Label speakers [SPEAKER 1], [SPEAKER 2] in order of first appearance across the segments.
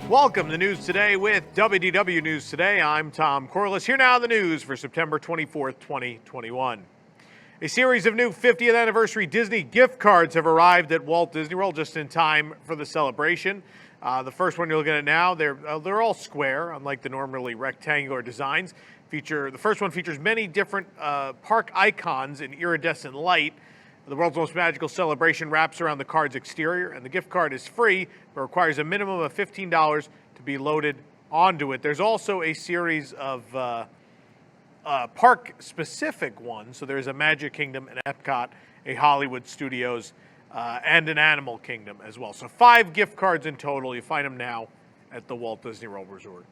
[SPEAKER 1] Welcome to News Today with WDW News Today. I'm Tom Corliss. Here now the news for September 24th, 2021. A series of new 50th anniversary Disney gift cards have arrived at Walt Disney World just in time for the celebration. The first one you're looking at now, they're all square, unlike the normally rectangular designs. The first one features many different park icons in iridescent light. The world's most magical celebration wraps around the card's exterior, and the gift card is free, but requires a minimum of $15 to be loaded onto it. There's also a series of park-specific ones. So there's a Magic Kingdom, an Epcot, a Hollywood Studios, and an Animal Kingdom as well. So 5 gift cards in total. You find them now at the Walt Disney World Resort.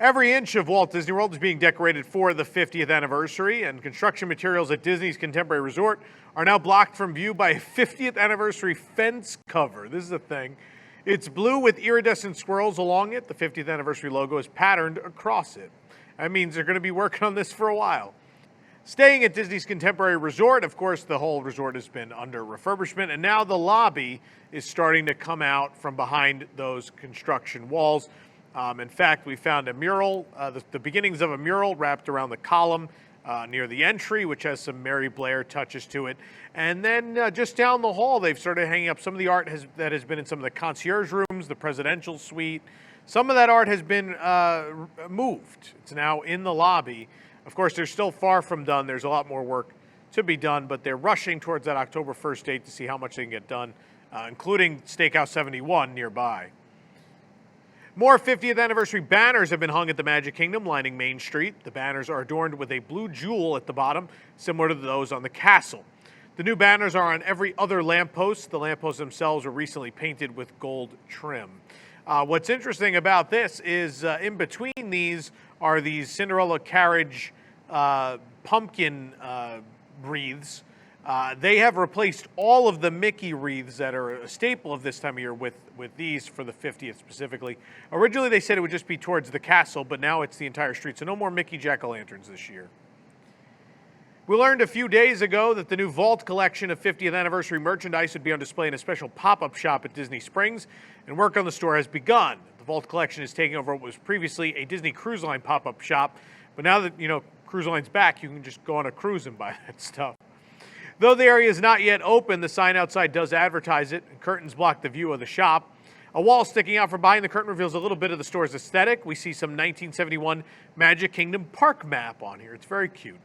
[SPEAKER 1] Every inch of Walt Disney World is being decorated for the 50th anniversary, and construction materials at Disney's Contemporary Resort are now blocked from view by a 50th anniversary fence cover. This is a thing. It's blue with iridescent swirls along it. The 50th anniversary logo is patterned across it. That means they're going to be working on this for a while. Staying at Disney's Contemporary Resort, of course, the whole resort has been under refurbishment, and now the lobby is starting to come out from behind those construction walls. In fact, we found a mural, the beginnings of a mural wrapped around the column near the entry, which has some Mary Blair touches to it. And then just down the hall, they've started hanging up some of the art that has been in some of the concierge rooms, the presidential suite. Some of that art has been moved. It's now in the lobby. Of course, they're still far from done. There's a lot more work to be done, but they're rushing towards that October 1st date to see how much they can get done, including Steakhouse 71 nearby. More 50th anniversary banners have been hung at the Magic Kingdom, lining Main Street. The banners are adorned with a blue jewel at the bottom, similar to those on the castle. The new banners are on every other lamppost. The lampposts themselves were recently painted with gold trim. What's interesting about this is in between these are these Cinderella carriage pumpkin wreaths. They have replaced all of the Mickey wreaths that are a staple of this time of year with these for the 50th specifically. Originally, they said it would just be towards the castle, but now it's the entire street, so no more Mickey jack-o'-lanterns this year. We learned a few days ago that the new Vault collection of 50th anniversary merchandise would be on display in a special pop-up shop at Disney Springs, and work on the store has begun. The Vault collection is taking over what was previously a Disney Cruise Line pop-up shop, but now that, Cruise Line's back, you can just go on a cruise and buy that stuff. Though the area is not yet open, the sign outside does advertise it, and curtains block the view of the shop. A wall sticking out from behind the curtain reveals a little bit of the store's aesthetic. We see some 1971 Magic Kingdom park map on here. It's very cute.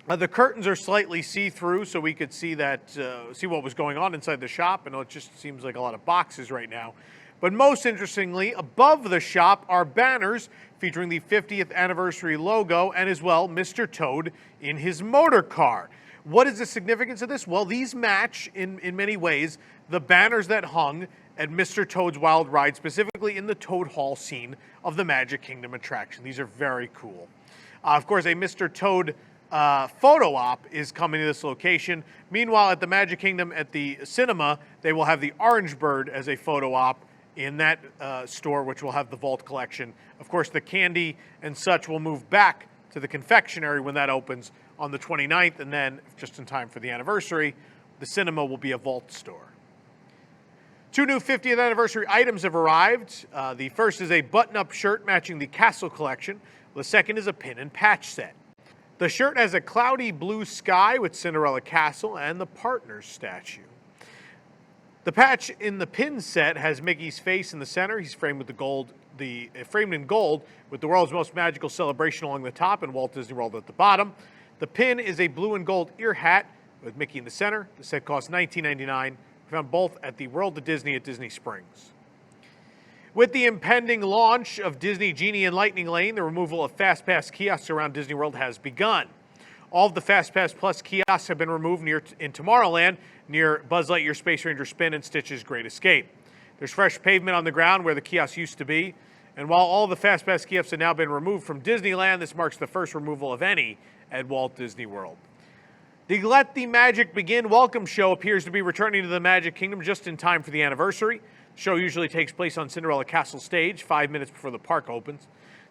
[SPEAKER 1] The curtains are slightly see-through, so we could see what was going on inside the shop, and it just seems like a lot of boxes right now. But most interestingly, above the shop are banners featuring the 50th anniversary logo and as well Mr. Toad in his motor car. What is the significance of this? Well, these match in many ways the banners that hung at Mr. Toad's Wild Ride, specifically in the Toad Hall scene of the Magic Kingdom attraction. These are very cool. Of course, a Mr. Toad photo op is coming to this location. Meanwhile, at the Magic Kingdom at the cinema, they will have the Orange Bird as a photo op in that store, which will have the Vault collection. Of course, the candy and such will move back to the confectionery when that opens on the 29th, and then, just in time for the anniversary, the cinema will be a Vault store. 2 new 50th anniversary items have arrived. The first is a button-up shirt matching the Castle collection. The second is a pin and patch set. The shirt has a cloudy blue sky with Cinderella Castle and the Partners statue. The patch in the pin set has Mickey's face in the center. He's framed with framed in gold with the world's most magical celebration along the top and Walt Disney World at the bottom. The pin is a blue and gold ear hat with Mickey in the center. The set costs $19.99. We found both at the World of Disney at Disney Springs. With the impending launch of Disney Genie and Lightning Lane, the removal of Fastpass kiosks around Disney World has begun. All of the Fastpass Plus kiosks have been removed in Tomorrowland, near Buzz Lightyear Space Ranger Spin and Stitch's Great Escape. There's fresh pavement on the ground where the kiosks used to be, and while all the Fastpass kiosks have now been removed from Disneyland, this marks the first removal of any at Walt Disney World. The Let the Magic Begin welcome show appears to be returning to the Magic Kingdom just in time for the anniversary. The show usually takes place on Cinderella Castle stage 5 minutes before the park opens.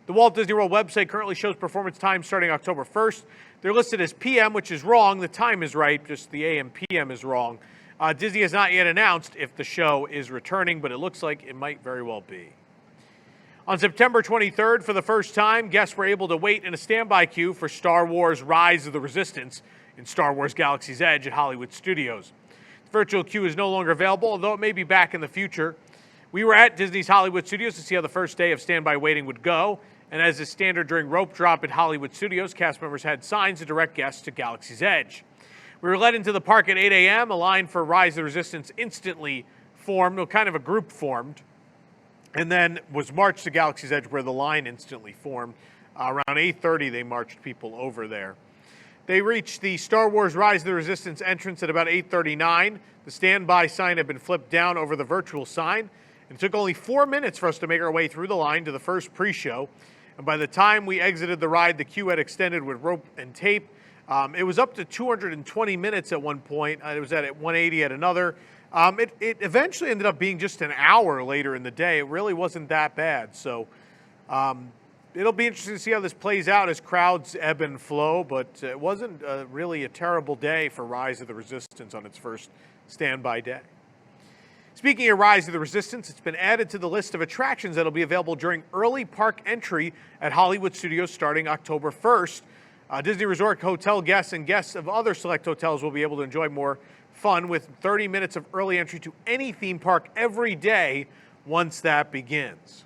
[SPEAKER 1] The Walt Disney World website currently shows performance times starting October 1st. They're listed as PM, which is wrong. The time is right, just the AM PM is wrong. Disney has not yet announced if the show is returning, but it looks like it might very well be. On September 23rd, for the first time, guests were able to wait in a standby queue for Star Wars Rise of the Resistance in Star Wars Galaxy's Edge at Hollywood Studios. The virtual queue is no longer available, although it may be back in the future. We were at Disney's Hollywood Studios to see how the first day of standby waiting would go, and as is standard during Rope Drop at Hollywood Studios, cast members had signs to direct guests to Galaxy's Edge. We were led into the park at 8 a.m. A line for Rise of the Resistance instantly formed, kind of a group formed, and then was marched to Galaxy's Edge where the line instantly formed. Around 8:30, they marched people over there. They reached the Star Wars Rise of the Resistance entrance at about 8:39. The standby sign had been flipped down over the virtual sign. It took only 4 minutes for us to make our way through the line to the first pre-show. And by the time we exited the ride, the queue had extended with rope and tape. It was up to 220 minutes at one point. It was at 180 at another. It eventually ended up being just an hour later in the day. It really wasn't that bad. So it'll be interesting to see how this plays out as crowds ebb and flow. But it wasn't really a terrible day for Rise of the Resistance on its first standby day. Speaking of Rise of the Resistance, it's been added to the list of attractions that will be available during early park entry at Hollywood Studios starting October 1st. Disney Resort hotel guests and guests of other select hotels will be able to enjoy more fun with 30 minutes of early entry to any theme park every day once that begins.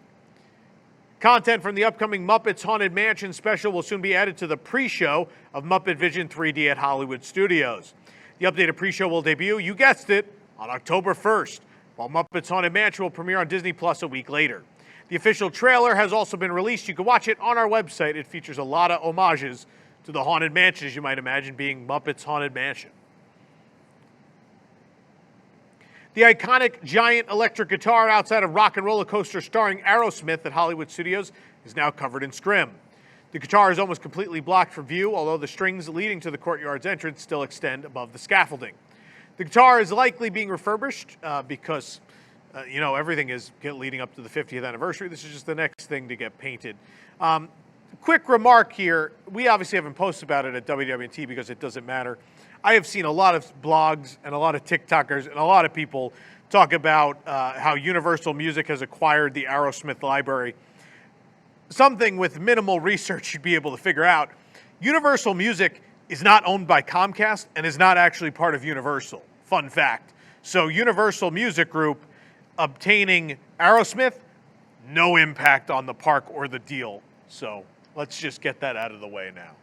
[SPEAKER 1] Content from the upcoming Muppets Haunted Mansion special will soon be added to the pre-show of Muppet Vision 3D at Hollywood Studios. The updated pre-show will debut, you guessed it, on October 1st. While Muppets Haunted Mansion will premiere on Disney Plus a week later. The official trailer has also been released. You can watch it on our website. It features a lot of homages to the Haunted Mansion, as you might imagine, being Muppets Haunted Mansion. The iconic giant electric guitar outside of Rock and Roller Coaster starring Aerosmith at Hollywood Studios is now covered in scrim. The guitar is almost completely blocked from view, although the strings leading to the courtyard's entrance still extend above the scaffolding. The guitar is likely being refurbished because, everything is leading up to the 50th anniversary. This is just the next thing to get painted. Quick remark here. We obviously haven't posted about it at WDWNT because it doesn't matter. I have seen a lot of blogs and a lot of TikTokers and a lot of people talk about how Universal Music has acquired the Aerosmith library. Something with minimal research you'd be able to figure out. Universal Music is not owned by Comcast and is not actually part of Universal. Fun fact. So Universal Music Group obtaining Aerosmith, no impact on the park or the deal. So let's just get that out of the way now.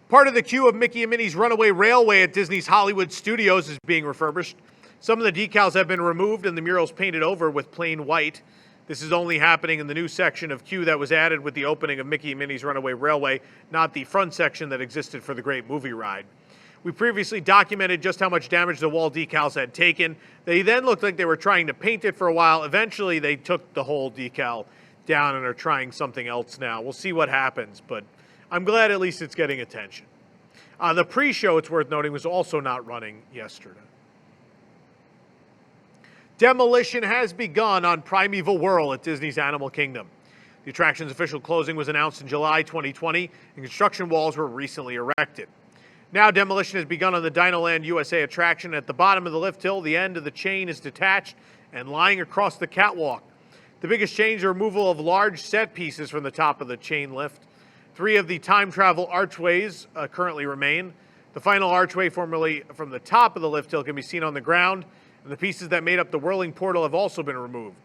[SPEAKER 1] Part of the queue of Mickey and Minnie's Runaway Railway at Disney's Hollywood Studios is being refurbished. Some of the decals have been removed and the murals painted over with plain white. This is only happening in the new section of queue that was added with the opening of Mickey and Minnie's Runaway Railway, not the front section that existed for the Great Movie Ride. We previously documented just how much damage the wall decals had taken. They then looked like they were trying to paint it for a while. Eventually, they took the whole decal down and are trying something else now. We'll see what happens, but I'm glad at least it's getting attention. The pre-show, it's worth noting, was also not running yesterday. Demolition has begun on Primeval Whirl at Disney's Animal Kingdom. The attraction's official closing was announced in July 2020, and construction walls were recently erected. Now demolition has begun on the Dinoland USA attraction. At the bottom of the lift hill, the end of the chain is detached and lying across the catwalk. The biggest change is the removal of large set pieces from the top of the chain lift. 3 of the time travel archways currently remain. The final archway formerly from the top of the lift hill can be seen on the ground. and the pieces that made up the whirling portal have also been removed.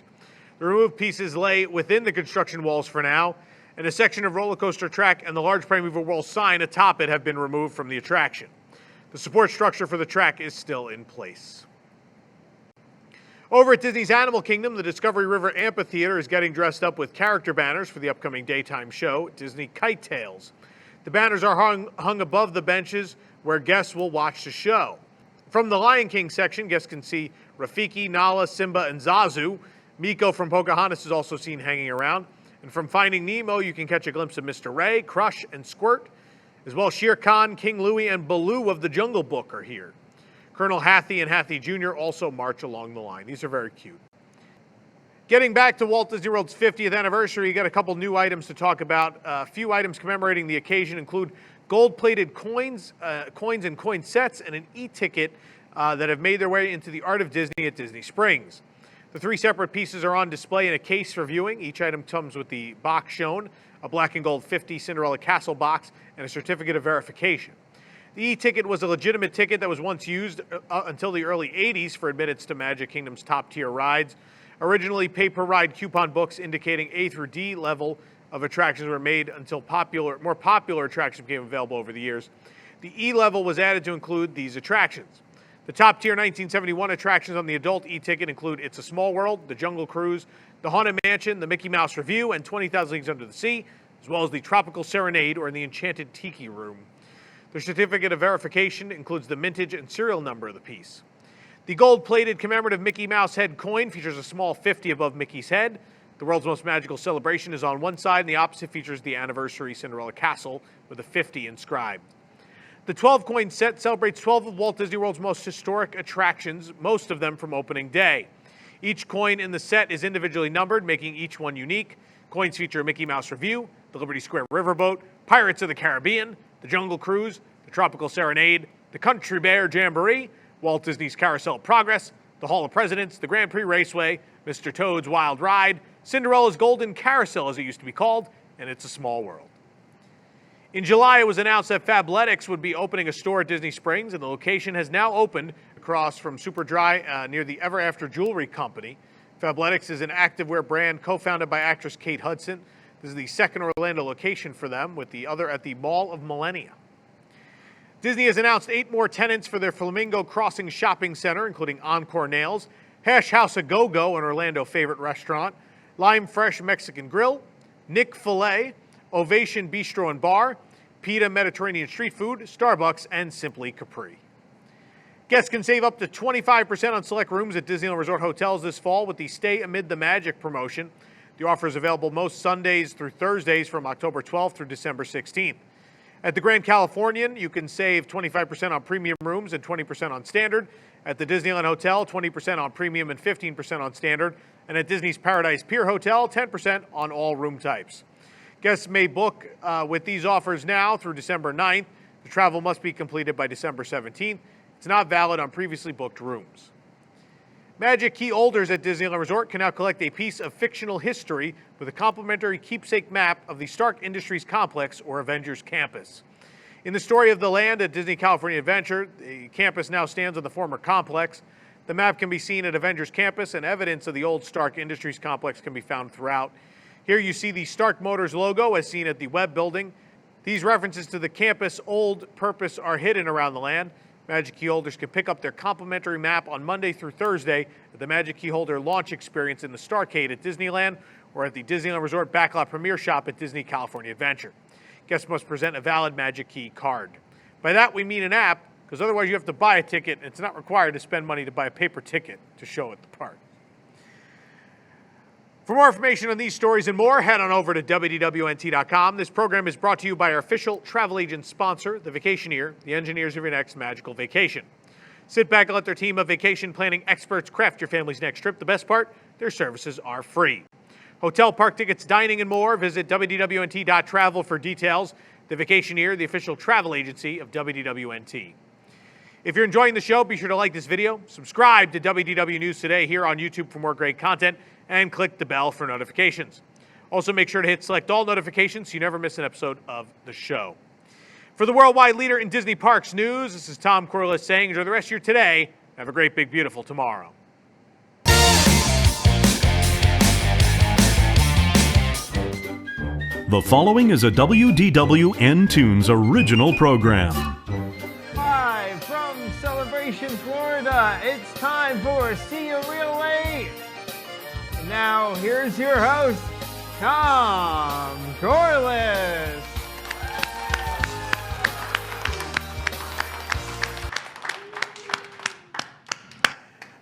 [SPEAKER 1] The removed pieces lay within the construction walls for now, and a section of roller coaster track and the large Primeval Whirl sign atop it have been removed from the attraction. The support structure for the track is still in place. Over at Disney's Animal Kingdom, the Discovery River Amphitheater is getting dressed up with character banners for the upcoming daytime show, Disney Kite Tales. The banners are hung above the benches where guests will watch the show. From the Lion King section, guests can see Rafiki, Nala, Simba, and Zazu. Miko from Pocahontas is also seen hanging around. And from Finding Nemo, you can catch a glimpse of Mr. Ray, Crush, and Squirt, as well as Shere Khan, King Louie, and Baloo of the Jungle Book are here. Colonel Hathy and Hathy Jr. also march along the line. These are very cute. Getting back to Walt Disney World's 50th anniversary, you got a couple new items to talk about. A few items commemorating the occasion include gold-plated coins and coin sets, and an e-ticket that have made their way into the Art of Disney at Disney Springs. The three separate pieces are on display in a case for viewing. Each item comes with the box shown, a black and gold 50 Cinderella Castle box, and a certificate of verification. The e-ticket was a legitimate ticket that was once used until the early 80s for admittance to Magic Kingdom's top-tier rides. Originally, pay-per-ride coupon books indicating A through D level of attractions were made until more popular attractions became available over the years. The E level was added to include these attractions. The top-tier 1971 attractions on the adult e-ticket include It's a Small World, the Jungle Cruise, the Haunted Mansion, the Mickey Mouse Revue, and 20,000 Leagues Under the Sea, as well as the Tropical Serenade or the Enchanted Tiki Room. The certificate of verification includes the mintage and serial number of the piece. The gold-plated commemorative Mickey Mouse head coin features a small 50 above Mickey's head. The World's Most Magical Celebration is on one side, and the opposite features the Anniversary Cinderella Castle with a 50 inscribed. The 12-coin set celebrates 12 of Walt Disney World's most historic attractions, most of them from opening day. Each coin in the set is individually numbered, making each one unique. Coins feature a Mickey Mouse Revue, the Liberty Square Riverboat, Pirates of the Caribbean, the Jungle Cruise, the Tropical Serenade, the Country Bear Jamboree, Walt Disney's Carousel Progress, the Hall of Presidents, the Grand Prix Raceway, Mr. Toad's Wild Ride, Cinderella's Golden Carousel as it used to be called, and It's a Small World. In July, it was announced that Fabletics would be opening a store at Disney Springs, and the location has now opened across from Superdry near the Ever After Jewelry Company. Fabletics is an activewear brand co-founded by actress Kate Hudson. This is the second Orlando location for them, with the other at the Mall of Millennia. Disney has announced 8 more tenants for their Flamingo Crossing shopping center, including Encore Nails, Hash House A Go-Go, an Orlando favorite restaurant, Lime Fresh Mexican Grill, Nick Filet, Ovation Bistro and Bar, Pita Mediterranean Street Food, Starbucks, and Simply Capri. Guests can save up to 25% on select rooms at Disneyland Resort hotels this fall with the Stay Amid the Magic promotion. The offer is available most Sundays through Thursdays from October 12th through December 16th. At the Grand Californian, you can save 25% on premium rooms and 20% on standard. At the Disneyland Hotel, 20% on premium and 15% on standard. And at Disney's Paradise Pier Hotel, 10% on all room types. Guests may book with these offers now through December 9th. The travel must be completed by December 17th. It's not valid on previously booked rooms. Magic Key holders at Disneyland Resort can now collect a piece of fictional history with a complimentary keepsake map of the Stark Industries Complex or Avengers Campus. In the story of the land at Disney California Adventure, the campus now stands on the former complex. The map can be seen at Avengers Campus, and evidence of the old Stark Industries Complex can be found throughout. Here you see the Stark Motors logo as seen at the Webb Building. These references to the campus' old purpose are hidden around the land. Magic Key holders can pick up their complimentary map on Monday through Thursday at the Magic Key Holder launch experience in the Starcade at Disneyland or at the Disneyland Resort Backlot Premier Shop at Disney California Adventure. Guests must present a valid Magic Key card. By that we mean an app, because otherwise you have to buy a ticket, and it's not required to spend money to buy a paper ticket to show at the park. For more information on these stories and more, head on over to WDWNT.com. This program is brought to you by our official travel agent sponsor, The Vacationeer, the engineers of your next magical vacation. Sit back and let their team of vacation planning experts craft your family's next trip. The best part, their services are free. Hotel, park tickets, dining, and more. Visit WDWNT.travel for details. The Vacationeer, the official travel agency of WDWNT. If you're enjoying the show, be sure to like this video, subscribe to WDW News Today here on YouTube for more great content, and click the bell for notifications. Also, make sure to hit select all notifications so you never miss an episode of the show. For the worldwide leader in Disney Parks news, this is Tom Corliss saying enjoy the rest of your today Have a great, big, beautiful tomorrow.
[SPEAKER 2] The following is a WDWN Tunes original program.
[SPEAKER 3] Live from Celebration, Florida, it's time for See You Real Late. And now, here's your host, Tom Corliss.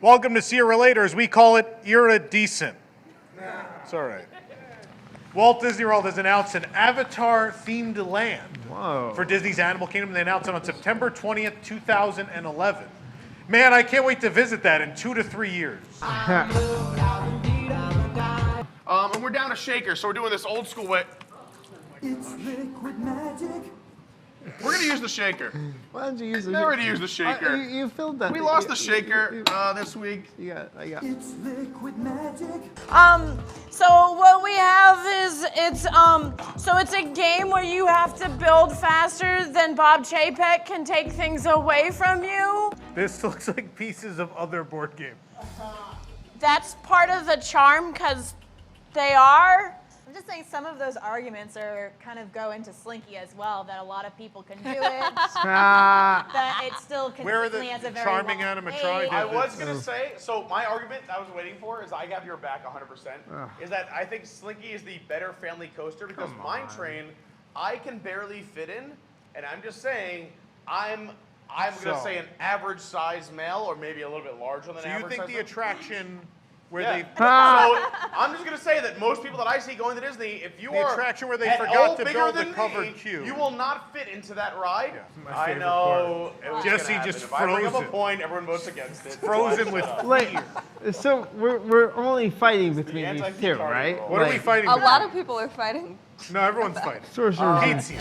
[SPEAKER 1] Welcome to See You Later, as we call it, Iridescent. It's all right. Walt Disney World has announced an Avatar-themed land for Disney's Animal Kingdom. They announced it on September 20th, 2011. Man, I can't wait to visit that in 2 to 3 years.
[SPEAKER 4] And we're down a shaker, so we're doing this old school way.
[SPEAKER 5] It's liquid magic.
[SPEAKER 4] We're gonna use the shaker.
[SPEAKER 3] Why don't you use the
[SPEAKER 4] Never to use the shaker.
[SPEAKER 3] You filled that.
[SPEAKER 4] We lost the shaker this week.
[SPEAKER 3] I got.
[SPEAKER 5] It's liquid magic.
[SPEAKER 6] So what we have is so it's a game where you have to build faster than Bob Chapek can take things away from you.
[SPEAKER 1] This looks like pieces of other board games.
[SPEAKER 6] That's part of the charm, because they are.
[SPEAKER 7] I'm just saying some of those arguments are kind of go into Slinky as well, that a lot of people can do it, that it still
[SPEAKER 1] Where are
[SPEAKER 7] consistently has a
[SPEAKER 1] the
[SPEAKER 7] very
[SPEAKER 1] charming
[SPEAKER 7] long
[SPEAKER 1] animatronic?
[SPEAKER 7] age.
[SPEAKER 4] I was gonna say, so my argument I was waiting for is I have your back 100%. Is that I think Slinky is the better family coaster because Mine Train, I can barely fit in, and I'm just saying I'm gonna say an average size male or maybe a little bit larger than
[SPEAKER 1] So you
[SPEAKER 4] average
[SPEAKER 1] think
[SPEAKER 4] size
[SPEAKER 1] the
[SPEAKER 4] male.
[SPEAKER 1] attraction where
[SPEAKER 4] Yeah.
[SPEAKER 1] they...
[SPEAKER 4] So I'm just gonna say that most people that I see going to Disney, if you
[SPEAKER 1] The
[SPEAKER 4] are
[SPEAKER 1] attraction where they
[SPEAKER 4] at
[SPEAKER 1] forgot
[SPEAKER 4] all
[SPEAKER 1] to
[SPEAKER 4] bigger
[SPEAKER 1] build a
[SPEAKER 4] than
[SPEAKER 1] covered
[SPEAKER 4] me,
[SPEAKER 1] queue.
[SPEAKER 4] you will not fit into that ride.
[SPEAKER 1] Yeah, my
[SPEAKER 4] I
[SPEAKER 1] favorite
[SPEAKER 4] know. It was
[SPEAKER 1] Jesse
[SPEAKER 4] gonna happen.
[SPEAKER 1] just
[SPEAKER 4] If I bring up a
[SPEAKER 1] frozen.
[SPEAKER 4] point, everyone votes against it.
[SPEAKER 1] Frozen with fear.
[SPEAKER 3] So we're only fighting between these
[SPEAKER 4] anti-Key
[SPEAKER 3] two,
[SPEAKER 4] Target
[SPEAKER 3] right?
[SPEAKER 4] rule.
[SPEAKER 1] What are we fighting
[SPEAKER 8] A
[SPEAKER 1] with?
[SPEAKER 8] lot of people are fighting.
[SPEAKER 1] No, everyone's fighting.
[SPEAKER 3] Sorcerers.
[SPEAKER 1] Hates you.